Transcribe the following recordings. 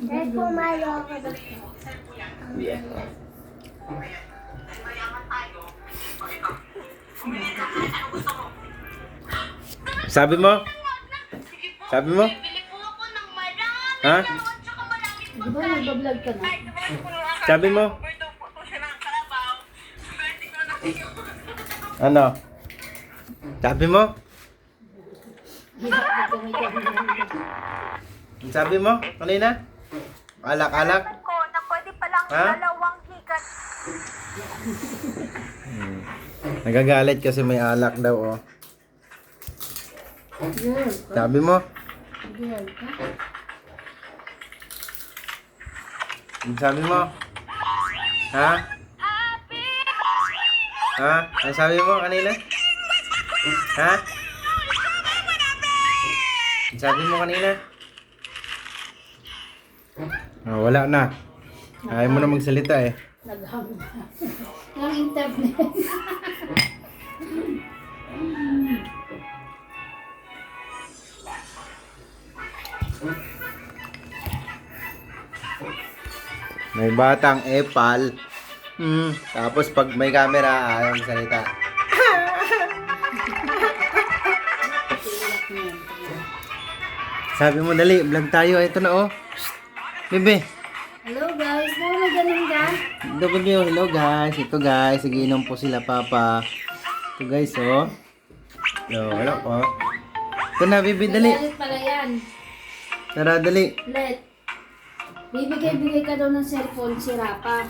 Ay, pumalo ako doon. Sabi mo? Sabi mo? Ha? Di ba nagbablog ka na? Sabi mo? Ano? Sabi mo? Sabi mo? Kanina? Alak-alak? Ko na pwede palang Ha? dalawang hikat. Nagagalit kasi may alak daw, oh. Girl. Sabi mo? Girl. Sabi mo? Ha? Ha? Ano sabi mo kanina? Ha? Ano sabi mo kanina? Oh, wala na. Ayaw mo na magsalita eh. Nagham na. Ng internet. May batang epal. Tapos pag may camera, ayaw magsalita. Sabi mo, dali, vlog tayo. Ito na, oh. Shh. Bebe. Hello guys, muna ganun ka? Hello guys. Ito guys, nagiinom po sila papa. Ito guys, oh. Wala po. Ito na, Bebe, dali. Galit pala yan. Tara, dali. Let. Bibigay ka daw ng cellphone si Rapa.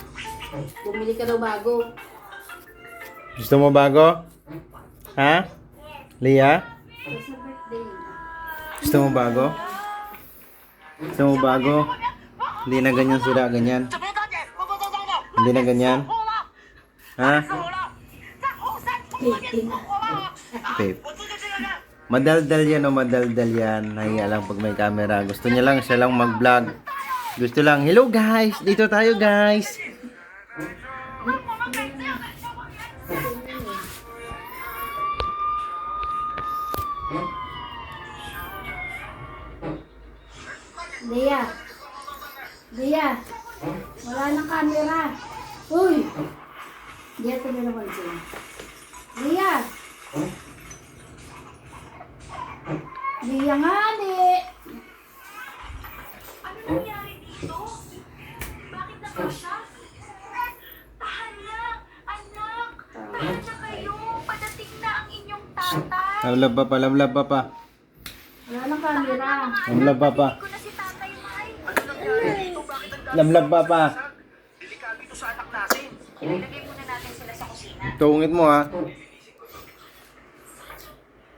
Bumili ka daw bago. Gusto mo bago? Ha? Lia? Sa birthday. Gusto mo bago? Gusto mo bago? Hindi na ganyan sila, ganyan. Hindi na ganyan. Ha? Babe. Madaldal yan o madaldal yan. Nahiya lang pag may camera. Gusto niya lang, siya lang mag-vlog. Gusto lang, hello guys! Dito tayo guys! Leia. Leia. Wala nang camera. Uy. Leia, ito na naman siya. Leia. Leia nga, ni. Ano nangyari dito? Bakit naka siya? Tahan lang, anak. Tahan na kayo. Padating na ang inyong tatay. Lamlab pa pa, lamlab pa pa. Wala nang camera. Lamlab pa pa. Ko na si tatay, May. Ano nangyari dito? Bakit ang Lamlab pa pa. delikado ito sa anak natin? Ilagay muna natin sila sa kusina. Tungit mo ha.